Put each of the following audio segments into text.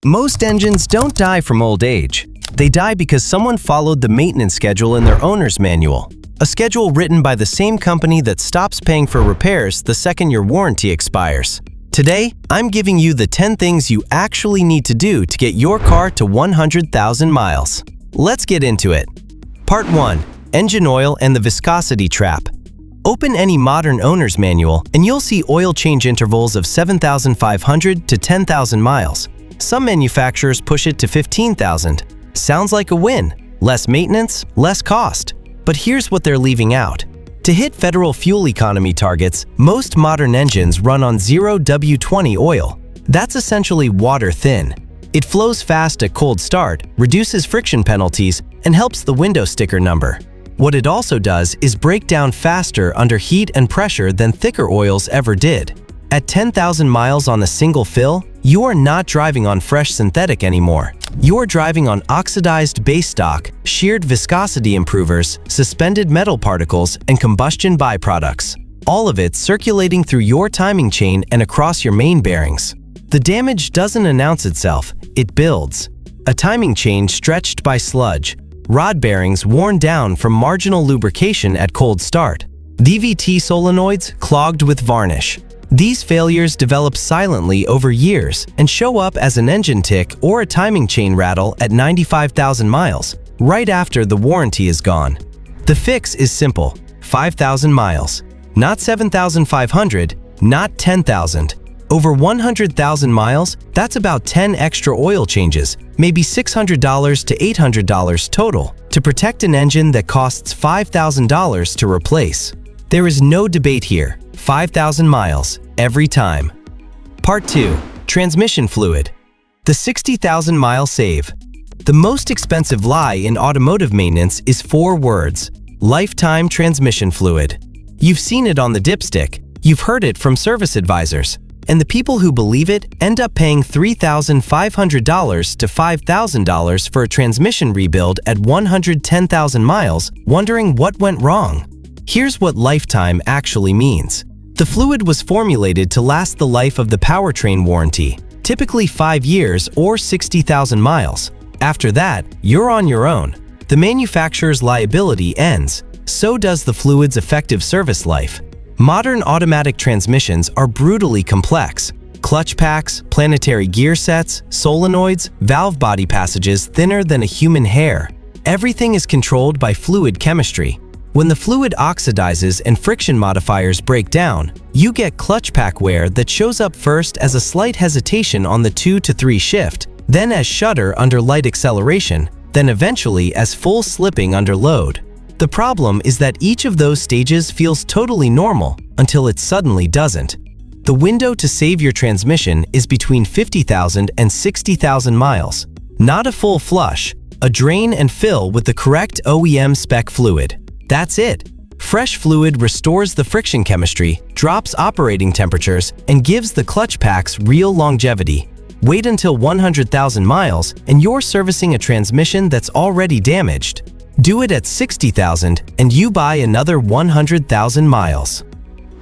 Most engines don't die from old age. They die because someone followed the maintenance schedule in their owner's manual, a schedule written by the same company that stops paying for repairs the second your warranty expires. Today, I'm giving you the 10 things you actually need to do to get your car to 100,000 miles. Let's get into it. Part 1. Engine oil and the viscosity trap. Open any modern owner's manual and you'll see oil change intervals of 7,500 to 10,000 miles. Some manufacturers push it to 15,000. Sounds like a win. Less maintenance, less cost. But here's what they're leaving out. To hit federal fuel economy targets, most modern engines run on 0W20 oil. That's essentially water thin. It flows fast at cold start, reduces friction penalties, and helps the window sticker number. What it also does is break down faster under heat and pressure than thicker oils ever did. At 10,000 miles on a single fill, you are not driving on fresh synthetic anymore. You're driving on oxidized base stock, sheared viscosity improvers, suspended metal particles, and combustion byproducts. All of it circulating through your timing chain and across your main bearings. The damage doesn't announce itself, it builds. A timing chain stretched by sludge, rod bearings worn down from marginal lubrication at cold start, DVT solenoids clogged with varnish. These failures develop silently over years and show up as an engine tick or a timing chain rattle at 95,000 miles, right after the warranty is gone. The fix is simple: 5,000 miles. Not 7,500, not 10,000. Over 100,000 miles, that's about 10 extra oil changes, maybe $600 to $800 total, to protect an engine that costs $5,000 to replace. There is no debate here. 5,000 miles, every time. Part 2. Transmission fluid. The 60,000 mile save. The most expensive lie in automotive maintenance is 4 words: lifetime transmission fluid. You've seen it on the dipstick, you've heard it from service advisors, and the people who believe it end up paying $3,500 to $5,000 for a transmission rebuild at 110,000 miles, wondering what went wrong. Here's what lifetime actually means. The fluid was formulated to last the life of the powertrain warranty, typically 5 years or 60,000 miles. After that, you're on your own. The manufacturer's liability ends. So does the fluid's effective service life. Modern automatic transmissions are brutally complex. Clutch packs, planetary gear sets, solenoids, valve body passages thinner than a human hair. Everything is controlled by fluid chemistry. When the fluid oxidizes and friction modifiers break down, you get clutch pack wear that shows up first as a slight hesitation on the 2 to 3 shift, then as shudder under light acceleration, then eventually as full slipping under load. The problem is that each of those stages feels totally normal until it suddenly doesn't. The window to save your transmission is between 50,000 and 60,000 miles. Not a full flush, a drain and fill with the correct OEM spec fluid. That's it. Fresh fluid restores the friction chemistry, drops operating temperatures, and gives the clutch packs real longevity. Wait until 100,000 miles and you're servicing a transmission that's already damaged. Do it at 60,000 and you buy another 100,000 miles.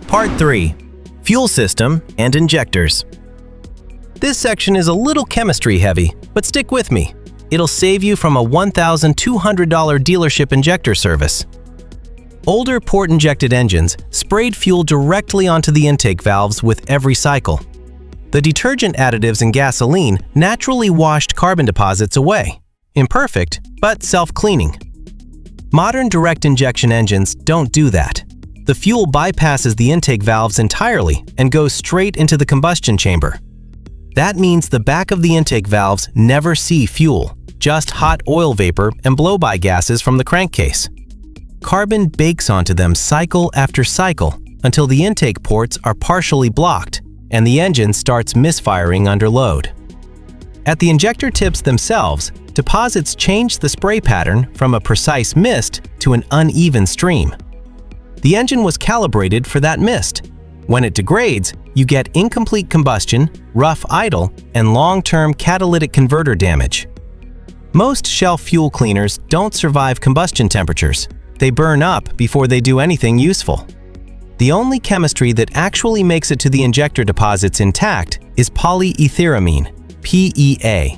Part 3. Fuel system and injectors. This section is a little chemistry heavy, but stick with me. It'll save you from a $1,200 dealership injector service. Older port-injected engines sprayed fuel directly onto the intake valves with every cycle. The detergent additives in gasoline naturally washed carbon deposits away. Imperfect, but self-cleaning. Modern direct injection engines don't do that. The fuel bypasses the intake valves entirely and goes straight into the combustion chamber. That means the back of the intake valves never see fuel, just hot oil vapor and blow-by gases from the crankcase. Carbon bakes onto them cycle after cycle until the intake ports are partially blocked and the engine starts misfiring under load. At the injector tips themselves, deposits change the spray pattern from a precise mist to an uneven stream. The engine was calibrated for that mist. When it degrades, you get incomplete combustion, rough idle, and long-term catalytic converter damage. Most shelf fuel cleaners don't survive combustion temperatures. They burn up before they do anything useful. The only chemistry that actually makes it to the injector deposits intact is polyetheramine. PEA.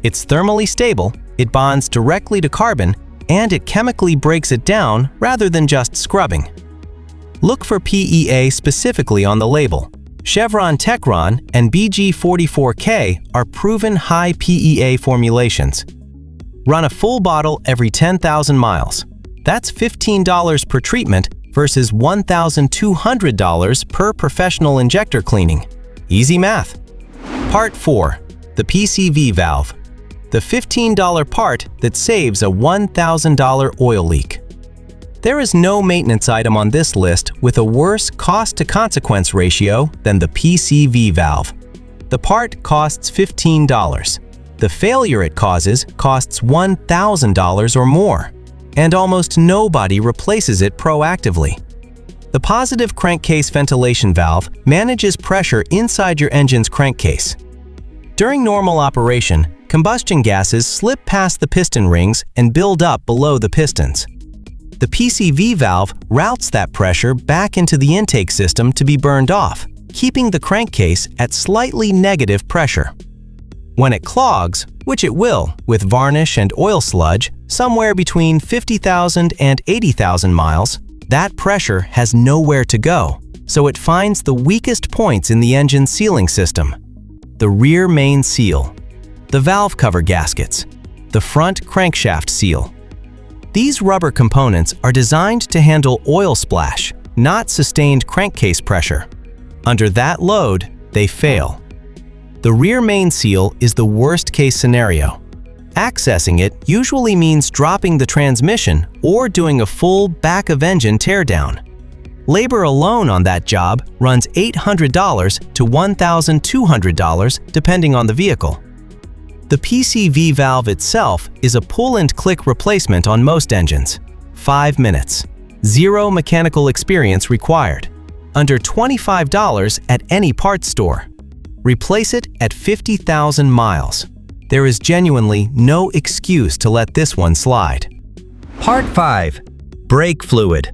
It's thermally stable, it bonds directly to carbon, and it chemically breaks it down rather than just scrubbing. Look for PEA specifically on the label. Chevron Techron and BG44K are proven high PEA formulations. Run a full bottle every 10,000 miles. That's $15 per treatment versus $1,200 per professional injector cleaning. Easy math. Part 4. The PCV valve. The $15 part that saves a $1,000 oil leak. There is no maintenance item on this list with a worse cost-to-consequence ratio than the PCV valve. The part costs $15. The failure it causes costs $1,000 or more, and almost nobody replaces it proactively. The positive crankcase ventilation valve manages pressure inside your engine's crankcase. During normal operation, combustion gases slip past the piston rings and build up below the pistons. The PCV valve routes that pressure back into the intake system to be burned off, keeping the crankcase at slightly negative pressure. When it clogs, which it will with varnish and oil sludge, somewhere between 50,000 and 80,000 miles, that pressure has nowhere to go, so it finds the weakest points in the engine sealing system. The rear main seal, the valve cover gaskets, the front crankshaft seal. These rubber components are designed to handle oil splash, not sustained crankcase pressure. Under that load, they fail. The rear main seal is the worst-case scenario. Accessing it usually means dropping the transmission or doing a full back-of-engine teardown. Labor alone on that job runs $800 to $1,200 depending on the vehicle. The PCV valve itself is a pull-and-click replacement on most engines. 5 minutes. Zero mechanical experience required. Under $25 at any parts store. Replace it at 50,000 miles. There is genuinely no excuse to let this one slide. Part 5. Brake fluid.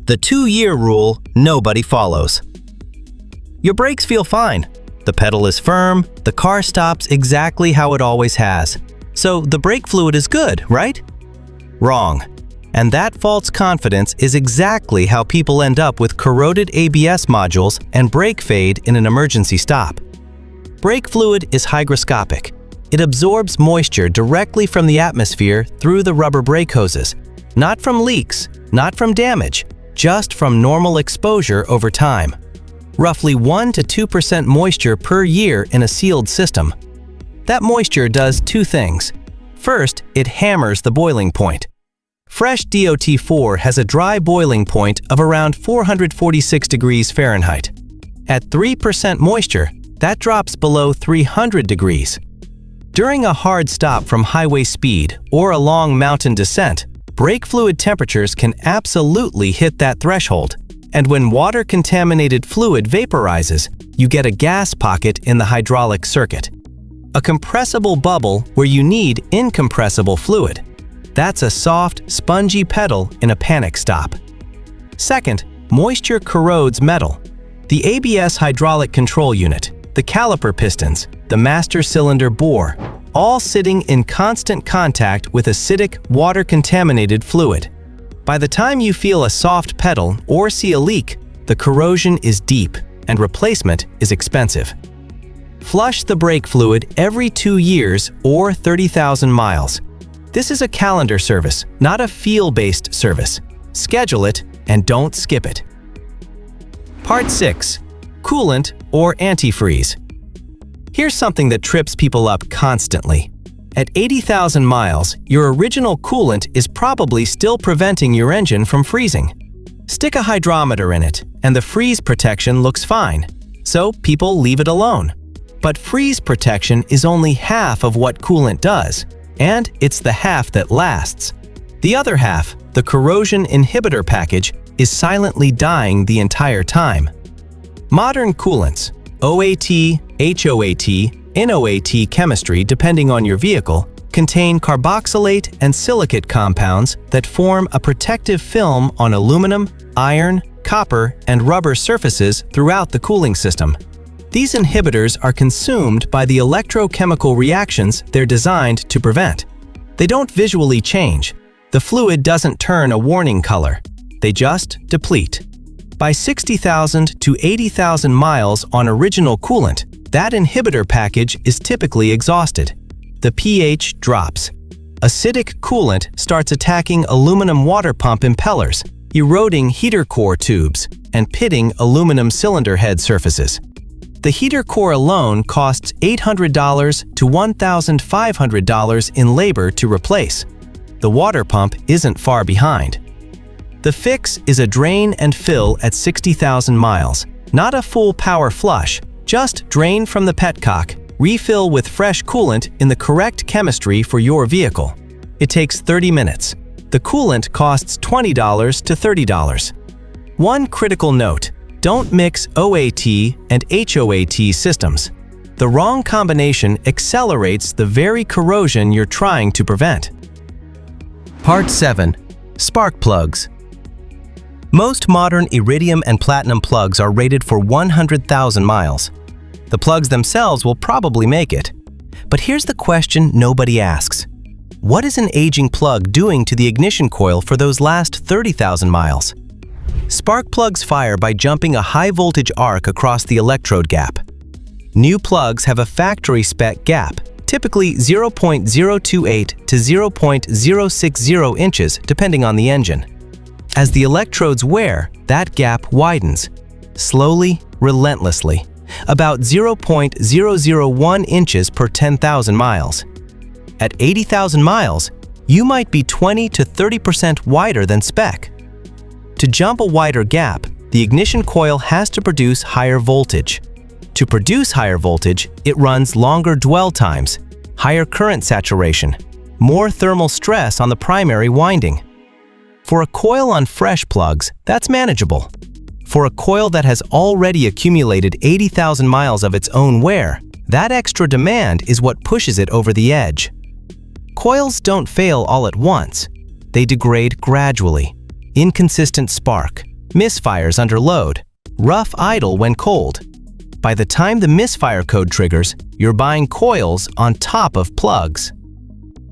The 2-year rule nobody follows. Your brakes feel fine. The pedal is firm, the car stops exactly how it always has. So the brake fluid is good, right? Wrong. And that false confidence is exactly how people end up with corroded ABS modules and brake fade in an emergency stop. Brake fluid is hygroscopic. It absorbs moisture directly from the atmosphere through the rubber brake hoses. Not from leaks, not from damage, just from normal exposure over time. Roughly 1 to 2% moisture per year in a sealed system. That moisture does 2 things. First, it hammers the boiling point. Fresh DOT4 has a dry boiling point of around 446 degrees Fahrenheit. At 3% moisture, that drops below 300 degrees. During a hard stop from highway speed or a long mountain descent, brake fluid temperatures can absolutely hit that threshold. And when water-contaminated fluid vaporizes, you get a gas pocket in the hydraulic circuit. A compressible bubble where you need incompressible fluid. That's a soft, spongy pedal in a panic stop. Second, moisture corrodes metal. The ABS hydraulic control unit, the caliper pistons, the master cylinder bore, all sitting in constant contact with acidic, water-contaminated fluid. By the time you feel a soft pedal or see a leak, the corrosion is deep and replacement is expensive. Flush the brake fluid every 2 years or 30,000 miles. This is a calendar service, not a feel-based service. Schedule it and don't skip it. Part 6. Coolant or antifreeze. Here's something that trips people up constantly. At 80,000 miles, your original coolant is probably still preventing your engine from freezing. Stick a hydrometer in it, and the freeze protection looks fine, so people leave it alone. But freeze protection is only half of what coolant does, and it's the half that lasts. The other half, the corrosion inhibitor package, is silently dying the entire time. Modern coolants, OAT, HOAT, NOAT chemistry depending on your vehicle, contain carboxylate and silicate compounds that form a protective film on aluminum, iron, copper, and rubber surfaces throughout the cooling system. These inhibitors are consumed by the electrochemical reactions they're designed to prevent. They don't visually change. The fluid doesn't turn a warning color. They just deplete. By 60,000 to 80,000 miles on original coolant, that inhibitor package is typically exhausted. The pH drops. Acidic coolant starts attacking aluminum water pump impellers, eroding heater core tubes, and pitting aluminum cylinder head surfaces. The heater core alone costs $800 to $1,500 in labor to replace. The water pump isn't far behind. The fix is a drain and fill at 60,000 miles. Not a full power flush, just drain from the petcock, refill with fresh coolant in the correct chemistry for your vehicle. It takes 30 minutes. The coolant costs $20 to $30. One critical note: don't mix OAT and HOAT systems. The wrong combination accelerates the very corrosion you're trying to prevent. Part 7. Spark plugs. Most modern iridium and platinum plugs are rated for 100,000 miles. The plugs themselves will probably make it. But here's the question nobody asks. What is an aging plug doing to the ignition coil for those last 30,000 miles? Spark plugs fire by jumping a high-voltage arc across the electrode gap. New plugs have a factory spec gap, typically 0.028 to 0.060 inches depending on the engine. As the electrodes wear, that gap widens, slowly, relentlessly, about 0.001 inches per 10,000 miles. At 80,000 miles, you might be 20 to 30% wider than spec. To jump a wider gap, the ignition coil has to produce higher voltage. To produce higher voltage, it runs longer dwell times, higher current saturation, more thermal stress on the primary winding. For a coil on fresh plugs, that's manageable. For a coil that has already accumulated 80,000 miles of its own wear, that extra demand is what pushes it over the edge. Coils don't fail all at once. They degrade gradually. Inconsistent spark, misfires under load, rough idle when cold. By the time the misfire code triggers, you're buying coils on top of plugs.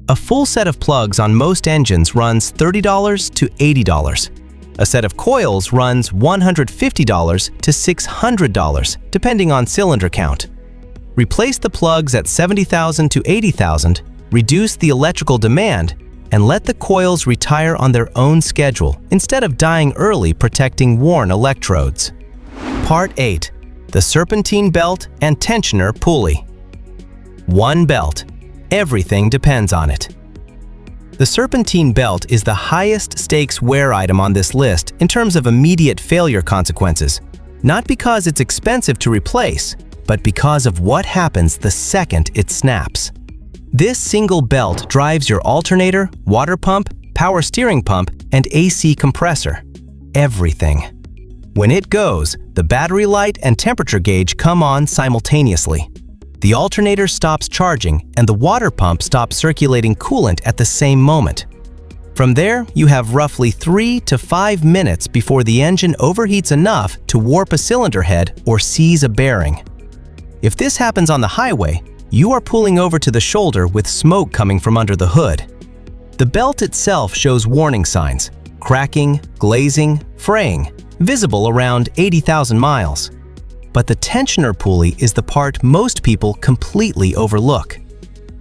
A full set of plugs on most engines runs $30 to $80. A set of coils runs $150 to $600, depending on cylinder count. Replace the plugs at 70,000 to 80,000, reduce the electrical demand, and let the coils retire on their own schedule instead of dying early protecting worn electrodes. Part 8. The serpentine belt and tensioner pulley. One belt. Everything depends on it. The serpentine belt is the highest stakes wear item on this list in terms of immediate failure consequences, not because it's expensive to replace, but because of what happens the second it snaps. This single belt drives your alternator, water pump, power steering pump, and AC compressor. Everything. When it goes, the battery light and temperature gauge come on simultaneously. The alternator stops charging and the water pump stops circulating coolant at the same moment. From there, you have roughly 3 to 5 minutes before the engine overheats enough to warp a cylinder head or seize a bearing. If this happens on the highway, you are pulling over to the shoulder with smoke coming from under the hood. The belt itself shows warning signs: cracking, glazing, fraying, visible around 80,000 miles. But the tensioner pulley is the part most people completely overlook.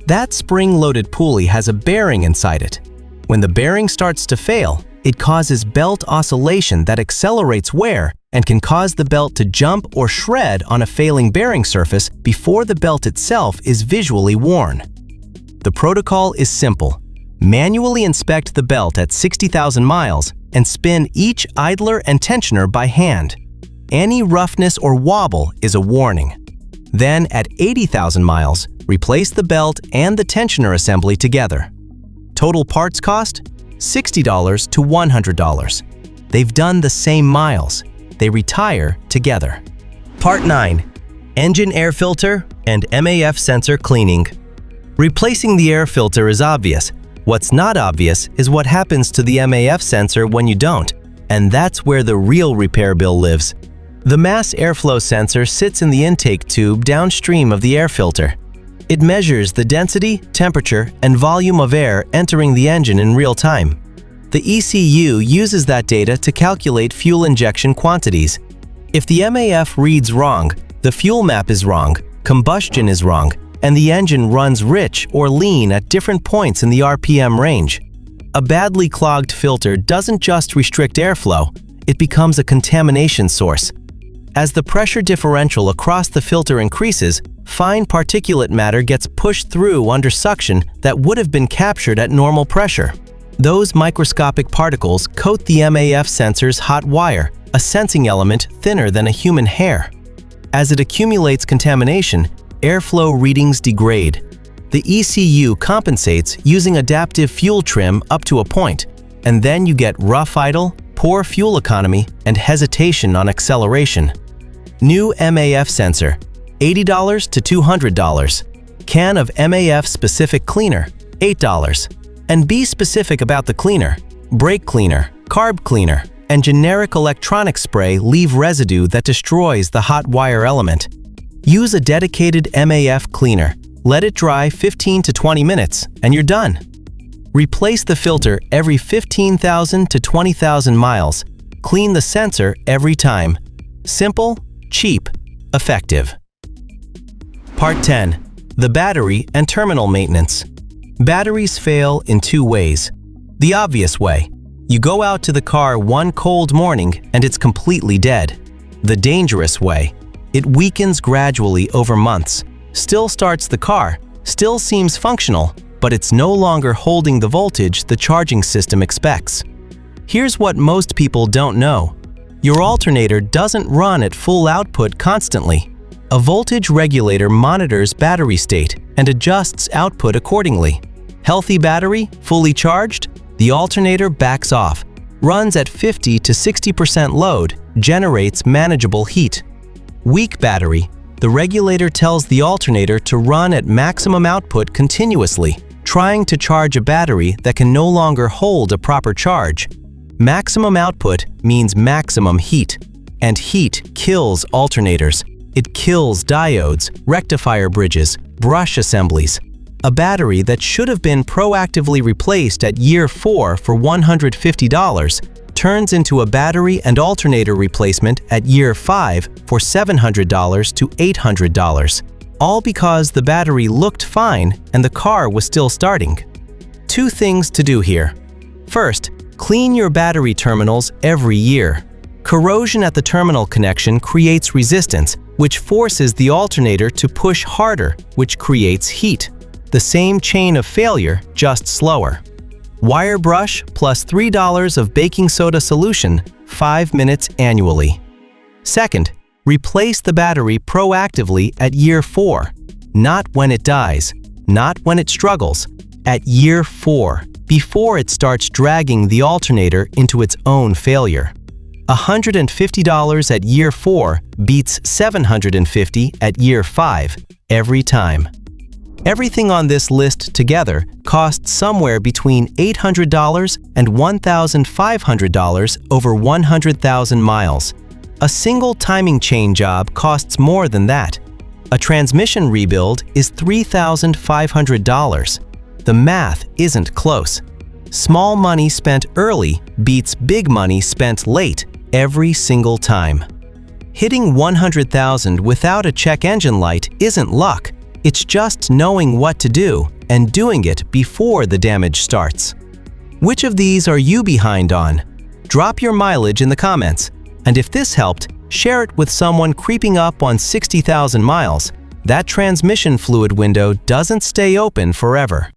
That spring-loaded pulley has a bearing inside it. When the bearing starts to fail, it causes belt oscillation that accelerates wear and can cause the belt to jump or shred on a failing bearing surface before the belt itself is visually worn. The protocol is simple. Manually inspect the belt at 60,000 miles and spin each idler and tensioner by hand. Any roughness or wobble is a warning. Then, at 80,000 miles, replace the belt and the tensioner assembly together. Total parts cost? $60 to $100. They've done the same miles. They retire together. Part 9. Engine air filter and MAF sensor cleaning. Replacing the air filter is obvious. What's not obvious is what happens to the MAF sensor when you don't, and that's where the real repair bill lives. The mass airflow sensor sits in the intake tube downstream of the air filter. It measures the density, temperature, and volume of air entering the engine in real time. The ECU uses that data to calculate fuel injection quantities. If the MAF reads wrong, the fuel map is wrong, combustion is wrong, and the engine runs rich or lean at different points in the RPM range. A badly clogged filter doesn't just restrict airflow, it becomes a contamination source. As the pressure differential across the filter increases, fine particulate matter gets pushed through under suction that would have been captured at normal pressure. Those microscopic particles coat the MAF sensor's hot wire, a sensing element thinner than a human hair. As it accumulates contamination, airflow readings degrade. The ECU compensates using adaptive fuel trim up to a point, and then you get rough idle, poor fuel economy, and hesitation on acceleration. New MAF sensor, $80 to $200. Can of MAF-specific cleaner, $8. And be specific about the cleaner. Brake cleaner, carb cleaner, and generic electronic spray leave residue that destroys the hot wire element. Use a dedicated MAF cleaner. Let it dry 15 to 20 minutes, and you're done. Replace the filter every 15,000 to 20,000 miles. Clean the sensor every time. Simple, cheap, effective. Part 10. The battery and terminal maintenance. Batteries fail in two ways. The obvious way. You go out to the car one cold morning and it's completely dead. The dangerous way. It weakens gradually over months. Still starts the car, still seems functional, but it's no longer holding the voltage the charging system expects. Here's what most people don't know. Your alternator doesn't run at full output constantly. A voltage regulator monitors battery state and adjusts output accordingly. Healthy battery, fully charged, the alternator backs off, runs at 50 to 60% load, generates manageable heat. Weak battery, the regulator tells the alternator to run at maximum output continuously, trying to charge a battery that can no longer hold a proper charge. Maximum output means maximum heat, and heat kills alternators. It kills diodes, rectifier bridges, brush assemblies. A battery that should have been proactively replaced at year 4 for $150 turns into a battery and alternator replacement at year 5 for $700 to $800, all because the battery looked fine and the car was still starting. Two things to do here. First, clean your battery terminals every year. Corrosion at the terminal connection creates resistance, which forces the alternator to push harder, which creates heat. The same chain of failure, just slower. Wire brush plus $3 of baking soda solution, 5 minutes annually. Second, replace the battery proactively at year 4, not when it dies, not when it struggles, at year 4, before it starts dragging the alternator into its own failure. $150 at year 4 beats $750 at year 5 every time. Everything on this list together costs somewhere between $800 and $1,500 over 100,000 miles. A single timing chain job costs more than that. A transmission rebuild is $3,500. The math isn't close. Small money spent early beats big money spent late every single time. Hitting 100,000 without a check engine light isn't luck. It's just knowing what to do and doing it before the damage starts. Which of these are you behind on? Drop your mileage in the comments. And if this helped, share it with someone creeping up on 60,000 miles. That transmission fluid window doesn't stay open forever.